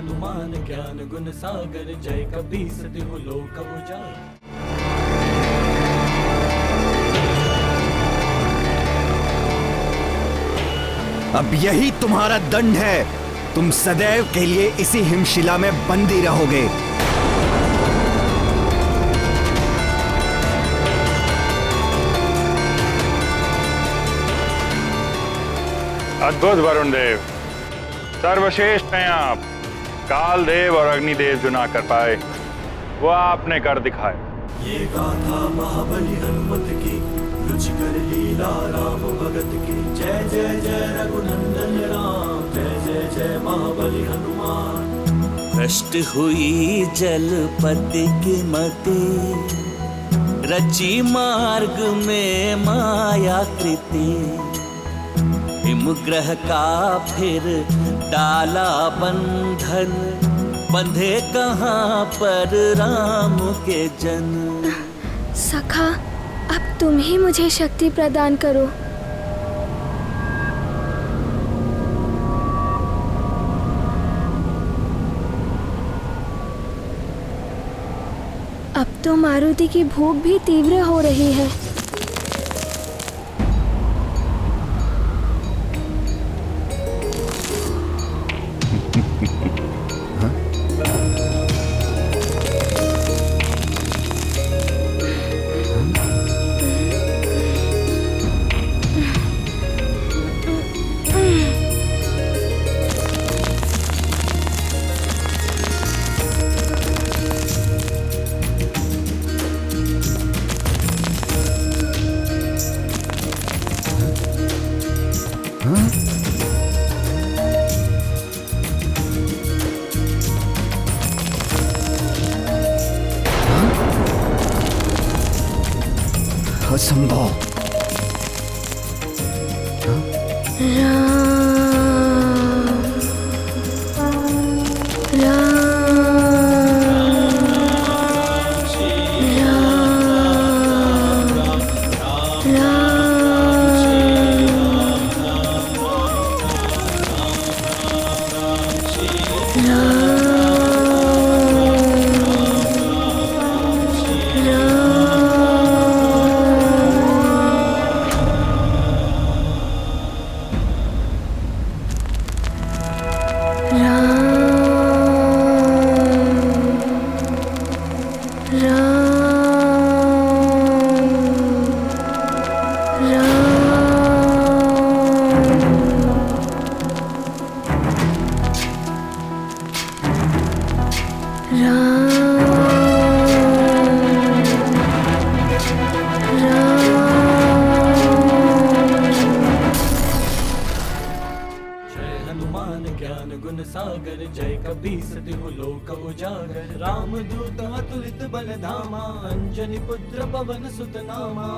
हनुमान ज्ञान गुण सागर, जय कपीस तिहु लोक उजागर। अब यही तुम्हारा दंड है। तुम सदैव के लिए इसी हिमशिला में बंदी रहोगे। अद्भुत वरुण देव, सर्वश्रेष्ठ हैं आप। काल देव और अग्निदेव जो ना कर पाए वो आपने कर दिखाया। ये गाथा महाबली हनुमत की, रुचिकर लीला राम भगत की। जय जय जय रघुनंदन राम, जय जय जय महाबली हनुमान। भ्रष्ट हुई जलपति की मति, रची मार्ग में माया कृति। हिमग्रह का फिर डाला बंधन, बंधे कहाँ पर राम के जन। सखा, अब तुम ही मुझे शक्ति प्रदान करो। अब तो मारुति की भूख भी तीव्र हो रही है। असंभव। ज्ञान गुण सागर, जय कपीस तिहु लोक उजागर। राम दूत अतुलित बल धामा, अंजनी पुत्र पवन सुत नामा।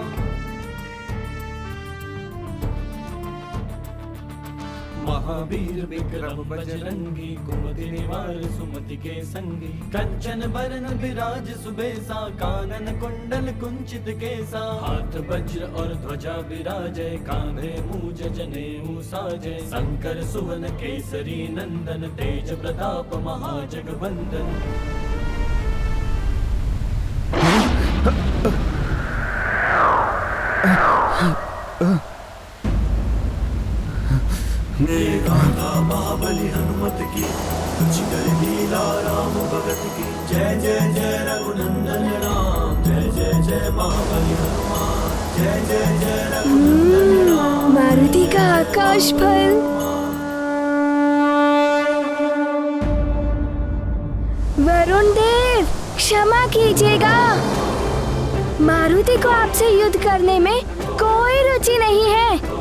महावीर विक्रम बजरंगी, कुमति निवार सुमति के संगी। कंचन बरन विराज सुबेसा, कानन कुंडल कुंचित केसा। हाथ वज्र और ध्वजा विराजय, कांधे मूज जनेऊ साजय। शंकर सुवन केसरी नंदन, तेज प्रताप महाजगवंदन। ये गाथा महाबली हनुमत की, रुचिकर लीला राम भगत की। जय जय जय रघुनंदन राम, जय जय जय महाबली हनुमान। जय जय जय रघुनंदन राम। मारुति का आकाश फल। वरुण देव, क्षमा कीजिएगा। मारुति को आपसे युद्ध करने में कोई रुचि नहीं है।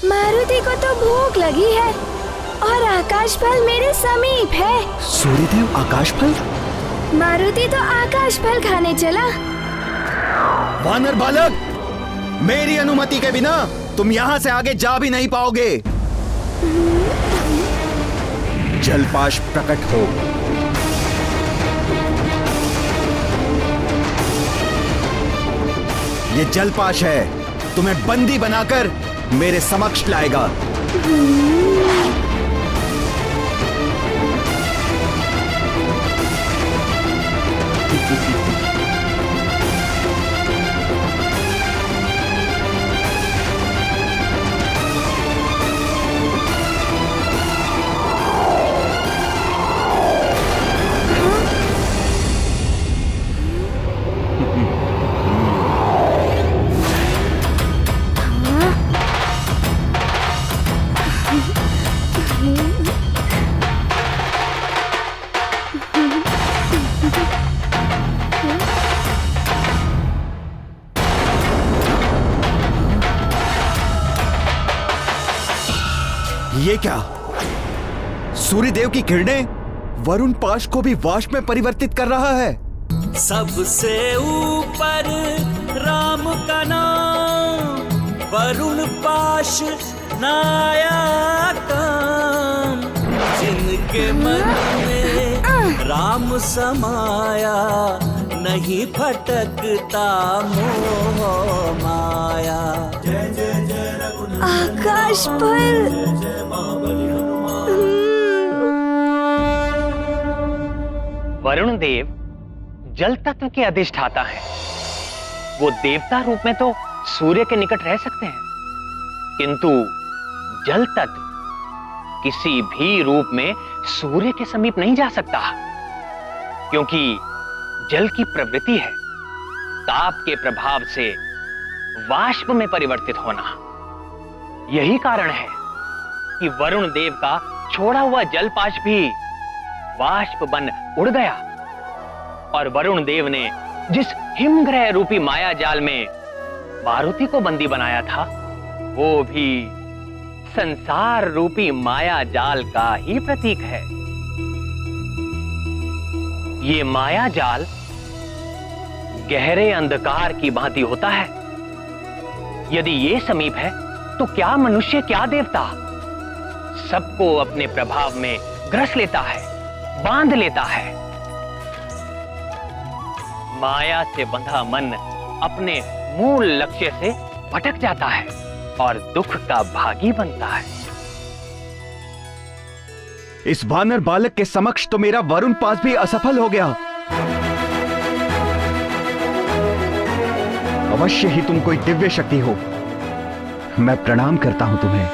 मारुति को तो भूख लगी है और आकाश फल मेरे समीप है। सूर्यदेव आकाश फल? मारुति तो आकाश फल खाने चला। वानर बालक, मेरी अनुमति के बिना तुम यहाँ से आगे जा भी नहीं पाओगे। जलपाश प्रकट हो। ये जलपाश है, तुम्हें बंदी बनाकर मेरे समक्ष लाएगा। ये क्या? सूर्यदेव की किरणें वरुण पाश को भी वाष्प में परिवर्तित कर रहा है। सबसे ऊपर राम का नाम, वरुण पाश नाया काम। जिनके मन में राम समाया, नहीं भटकता मोह माया। आकाश पर वरुण देव जल तत्व के अधिष्ठाता हैं। वो देवता रूप में तो सूर्य के निकट रह सकते हैं, किंतु जल तत्व किसी भी रूप में सूर्य के समीप नहीं जा सकता, क्योंकि जल की प्रवृत्ति है ताप के प्रभाव से वाष्प में परिवर्तित होना। यही कारण है कि वरुण देव का छोड़ा हुआ जलपाश भी वाष्प बन उड़ गया, और वरुण देव ने जिस हिमग्रह रूपी माया जाल में मारुति को बंदी बनाया था, वो भी संसार रूपी माया जाल का ही प्रतीक है। ये माया जाल गहरे अंधकार की भांति होता है। यदि ये समीप है तो क्या मनुष्य क्या देवता, सबको अपने प्रभाव में ग्रस लेता है, बांध लेता है। माया से बंधा मन अपने मूल लक्ष्य से भटक जाता है और दुख का भागी बनता है। इस वानर बालक के समक्ष तो मेरा वरुण पास भी असफल हो गया। अवश्य ही तुम कोई दिव्य शक्ति हो। मैं प्रणाम करता हूं तुम्हें।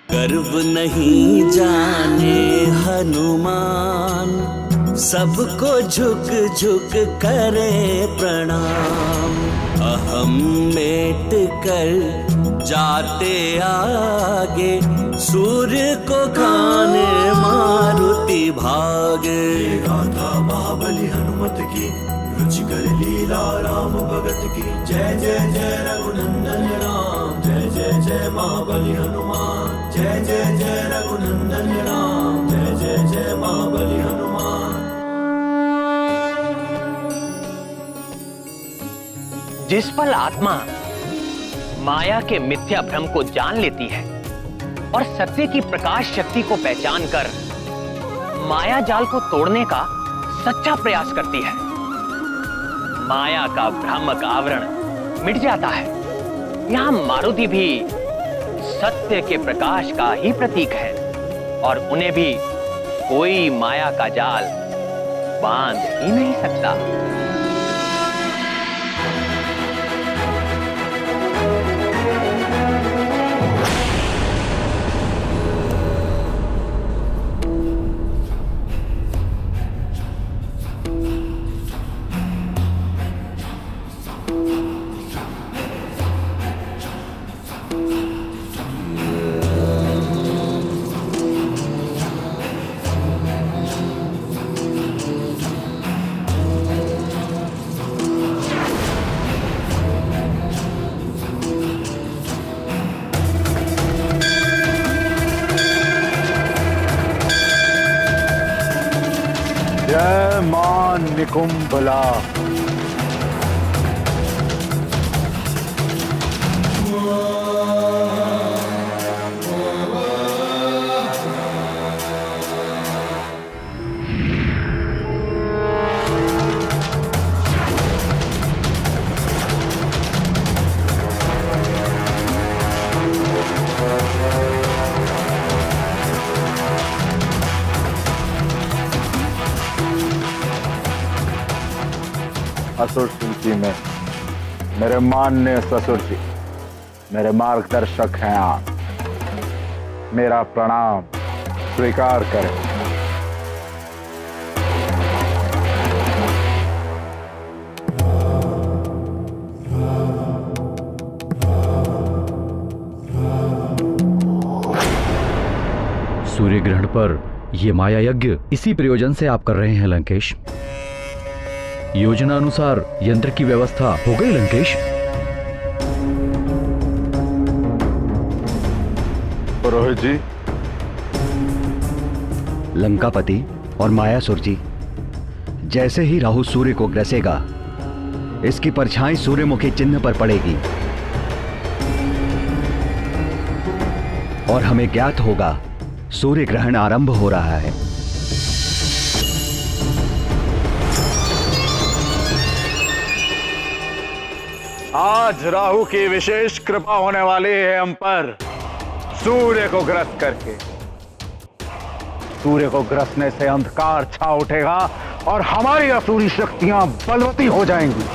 गर्व नहीं जाने हनुमान, सबको झुक झुक करे प्रणाम। अहम मेट कर जाते आगे, सूर्य को खाने मारुति भागे। गाथा महाबली हनुमत की, रुचिकर लीला राम भगत की। जय जय जय रघुनंदन राम, जय जय जय महाबली हनुमान। जय जय जय रघुनंदन राम, जय जय जय महाबली हनुमान। जिस पल आत्मा माया के मिथ्या भ्रम को जान लेती है और सत्य की प्रकाश शक्ति को पहचान कर माया जाल को तोड़ने का सच्चा प्रयास करती है, माया का भ्रामक आवरण मिट जाता है। यहां मारुति भी सत्य के प्रकाश का ही प्रतीक है, और उन्हें भी कोई माया का जाल बांध ही नहीं सकता। जय मां निकुंभला। असुर सूची में मेरे माननीय ससुर जी मेरे मार्गदर्शक हैं आप, मेरा प्रणाम स्वीकार करें। सूर्य ग्रहण पर यह माया यज्ञ इसी प्रयोजन से आप कर रहे हैं लंकेश। योजना अनुसार यंत्र की व्यवस्था हो गई लंकेश? पुरोहित जी। लंकापति और मायासुर जी, जैसे ही राहु सूर्य को ग्रसेगा, इसकी परछाई सूर्यमुखी चिन्ह पर पड़ेगी और हमें ज्ञात होगा सूर्य ग्रहण आरंभ हो रहा है। आज राहु की विशेष कृपा होने वाली है हम पर, सूर्य को ग्रस्त करके। सूर्य को ग्रसने से अंधकार छा उठेगा और हमारी असुरी शक्तियां बलवती हो जाएंगी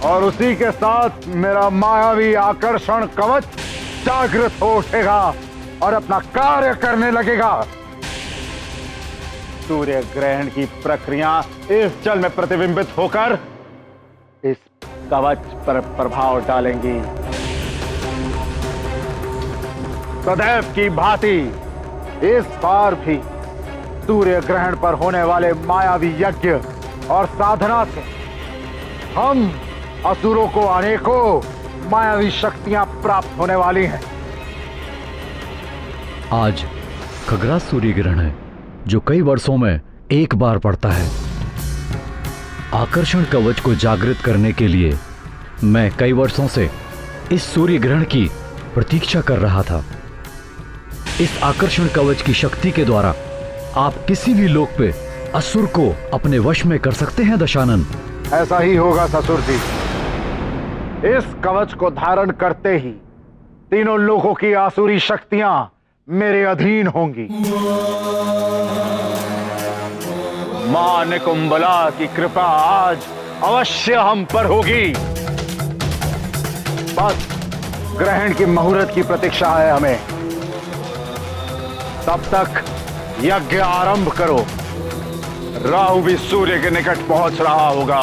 और उसी के साथ मेरा मायावी आकर्षण कवच जागृत हो उठेगा और अपना कार्य करने लगेगा। सूर्य ग्रहण की प्रक्रिया इस जल में प्रतिबिंबित होकर इस कवच पर प्रभाव डालेंगी। सदैव की भांति इस बार भी सूर्य ग्रहण पर होने वाले मायावी यज्ञ और साधना से हम असुरों को अनेकों मायावी शक्तियां प्राप्त होने वाली हैं। आज खग्रास सूर्य ग्रहण है, जो कई वर्षों में एक बार पड़ता है। आकर्षण कवच को जागृत करने के लिए मैं कई वर्षों से इस सूर्य ग्रहण की प्रतीक्षा कर रहा था। इस आकर्षण कवच की शक्ति के द्वारा आप किसी भी लोक पे असुर को अपने वश में कर सकते हैं दशानन। ऐसा ही होगा ससुर जी। इस कवच को धारण करते ही तीनों लोगों की आसुरी शक्तियां मेरे अधीन होंगी। मां निकुंबला की कृपा आज अवश्य हम पर होगी। बस ग्रहण की मुहूर्त की प्रतीक्षा है हमें। तब तक यज्ञ आरंभ करो। राहु भी सूर्य के निकट पहुंच रहा होगा।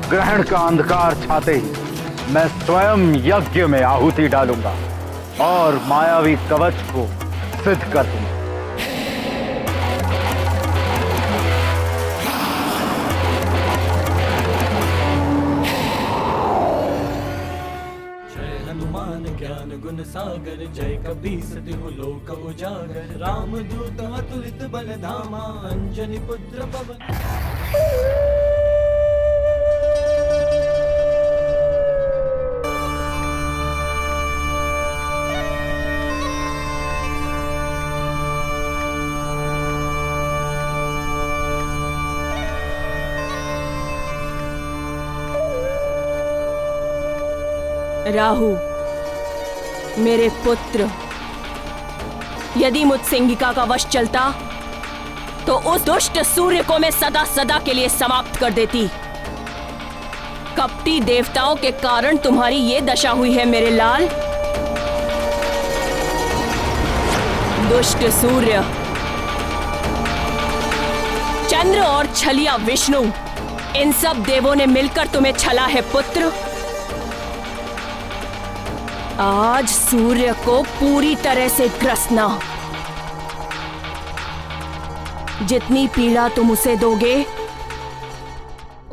ग्रहण का अंधकार छाते ही मैं स्वयं यज्ञ में आहुति डालूंगा और मायावी कवच को सिद्ध कर दूंगा। जय हनुमान ज्ञान गुण सागर, जय कपीस तिहु लोक उजागर। राम दूत अतुलित बल धामा, अंजनी पुत्र पवन। राहु, मेरे पुत्र, यदि मुझ सिंहिका का वश चलता तो उस दुष्ट सूर्य को मैं सदा सदा के लिए समाप्त कर देती। कपटी देवताओं के कारण तुम्हारी ये दशा हुई है मेरे लाल। दुष्ट सूर्य, चंद्र और छलिया विष्णु, इन सब देवों ने मिलकर तुम्हें छला है पुत्र। आज सूर्य को पूरी तरह से ग्रसना। जितनी पीड़ा तुम उसे दोगे,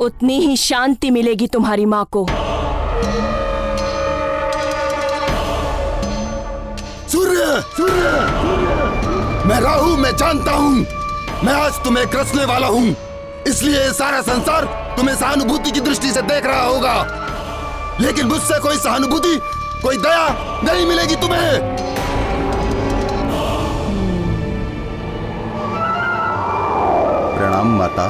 उतनी ही शांति मिलेगी तुम्हारी मां को। सूर्य, सूर्य, मैं राहु, मैं जानता हूं, मैं आज तुम्हें ग्रसने वाला हूं। इसलिए सारा संसार तुम्हें सहानुभूति की दृष्टि से देख रहा होगा, लेकिन मुझसे कोई सहानुभूति, कोई दया नहीं मिलेगी तुम्हें। प्रणाम माता।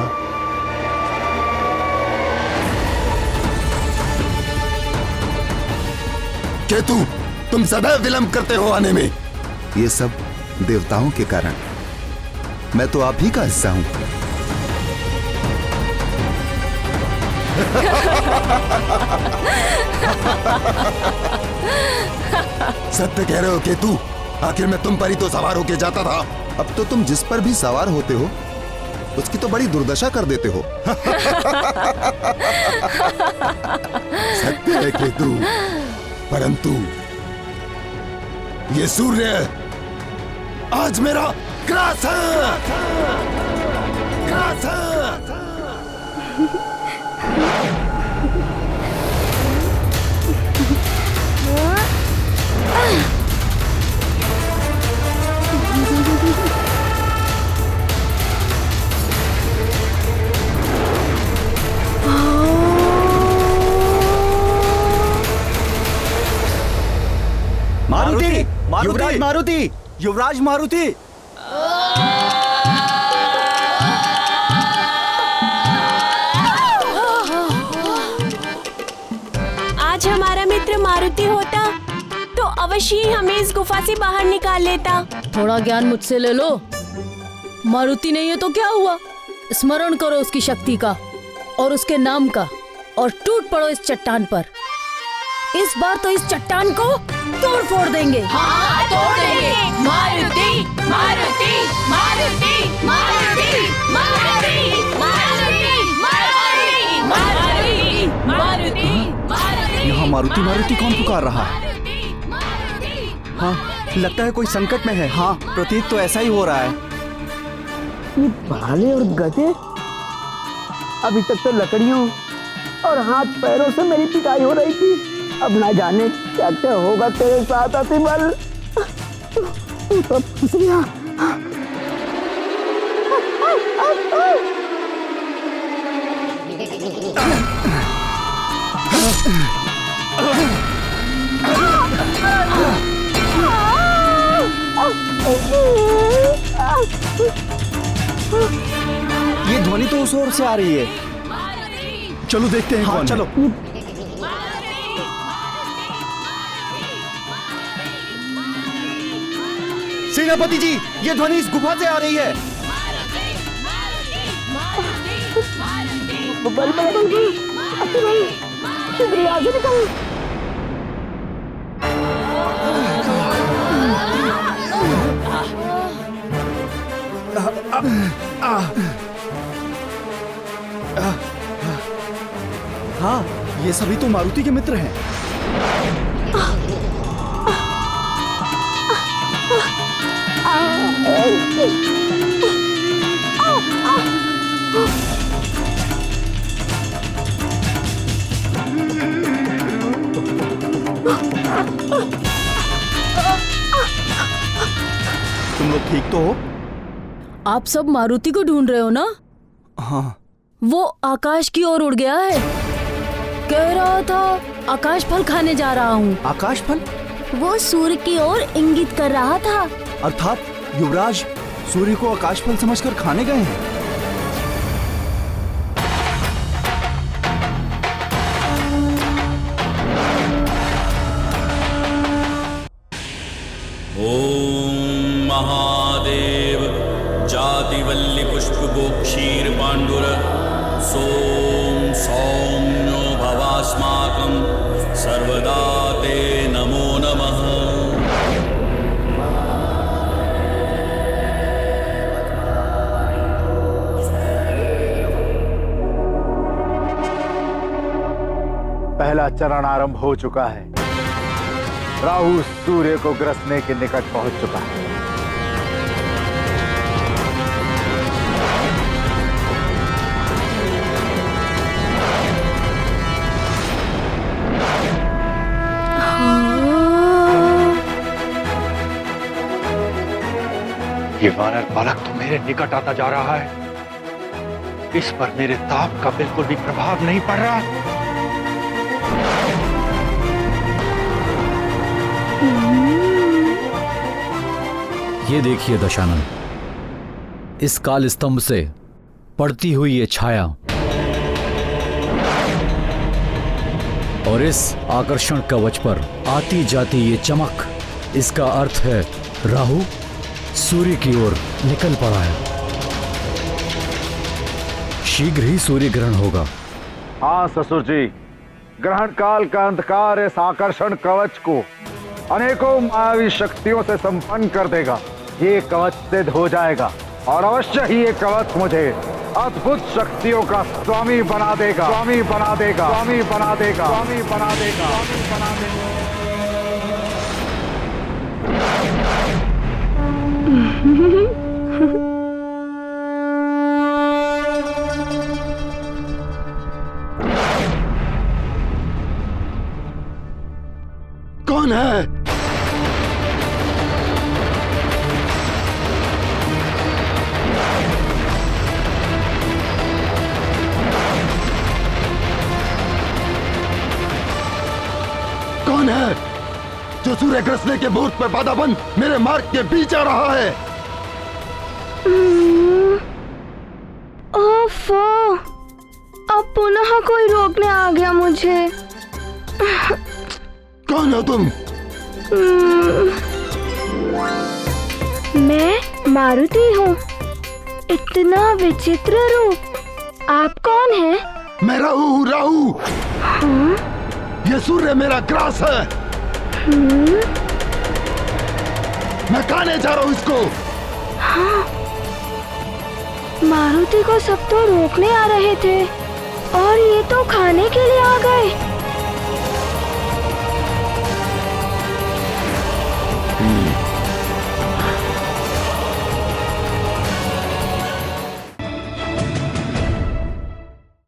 केतु, तुम सदैव विलंब करते हो आने में। ये सब देवताओं के कारण। मैं तो आप ही का हिस्सा हूं। सत्य कह रहे हो केतु। आखिर मैं तुम पर ही तो सवार होके जाता था। अब तो तुम जिस पर भी सवार होते हो उसकी तो बड़ी दुर्दशा कर देते हो। सत्य है केतु, परंतु ये सूर्य आज मेरा ग्रास है। ग्रास है। मारुति, युवराज मारुति। आज हमारा मित्र मारुति होता तो अवश्य ही हमें इस गुफा से बाहर निकाल लेता। थोड़ा ज्ञान मुझसे ले लो। मारुति नहीं है तो क्या हुआ? स्मरण करो उसकी शक्ति का और उसके नाम का और टूट पड़ो इस चट्टान पर। इस बार तो इस चट्टान को तोड़ फोड़ देंगे। हाँ, तोड़ देंगे। मारुति, मारुति, मारुति, मारुति, मारुति, मारुति, मारुति, मारुति, मारुति। यहाँ मारुति मारुति कौन पुकार रहा है? हाँ, लगता है कोई संकट में है। हाँ, प्रतीत तो ऐसा ही हो रहा है। ये भाले और गधे अभी तक तो लकड़ियों और हाथ पैरों से मेरी पिटाई हो रही थी। अब ना जाने क्या क्या होगा तेरे साथ अतिबल। तू तो फंस गया। ये ध्वनि तो उस ओर से आ रही है। चलो देखते हैं। हाँ, कौन चलो। सेनापति जी, ये ध्वनि इस गुफा से आ रही है। आगे निकल। हाँ, ये सभी तो मारुति के मित्र हैं। तुम लोग ठीक तो हो? आप सब मारुति को ढूंढ रहे हो ना? हाँ। वो आकाश की ओर उड़ गया है। कह रहा था आकाश फल खाने जा रहा हूँ। आकाश फल? वो सूर्य की ओर इंगित कर रहा था। अर्थात युवराज सूर्य को आकाश फल समझकर खाने गए हैं। ओम महादेव जातिवल्ली पुष्पगोक्षीर पांडुर सोम सौम्यो भवास्माकं सर्वदा ते नमो नमः। पहला चरण आरंभ हो चुका है। राहु सूर्य को ग्रसने के निकट पहुंच चुका है। ये वानर बालक तो मेरे निकट आता जा रहा है। इस पर मेरे ताप का बिल्कुल भी प्रभाव नहीं पड़ रहा। ये देखिए दशानन, इस काल स्तंभ से पड़ती हुई ये छाया और इस आकर्षण कवच पर आती जाती ये चमक, इसका अर्थ है राहु सूर्य की ओर निकल पड़ा है। शीघ्र ही सूर्य ग्रहण होगा। हाँ ससुर जी, ग्रहण काल का अंधकार इस आकर्षण कवच को अनेकों मायावी शक्तियों से संपन्न कर देगा। ये कवच सिद्ध हो जाएगा और अवश्य ही ये कवच मुझे अद्भुत शक्तियों का स्वामी बना देगा, स्वामी बना देगा, स्वामी बना देगा, स्वामी बना देगा, स्वामी बना देगा। कौन है? कौन है जो सूर्य सूर्य ग्रसने के मुहूर्त पे बाधा बन मेरे मार्ग के बीच आ रहा है। ओफो, अब पुनः कोई रोकने आ गया मुझे। कौन हो तुम? मैं मारुति हूँ। इतना विचित्र रूप। आप कौन हैं? मैं राहु हूँ, राहु। ये सूर्य मेरा ग्रास है। मैं खाने जा रहा हूँ इसको। हाँ, मारुति को सब तो रोकने आ रहे थे और ये तो खाने के लिए आ गए।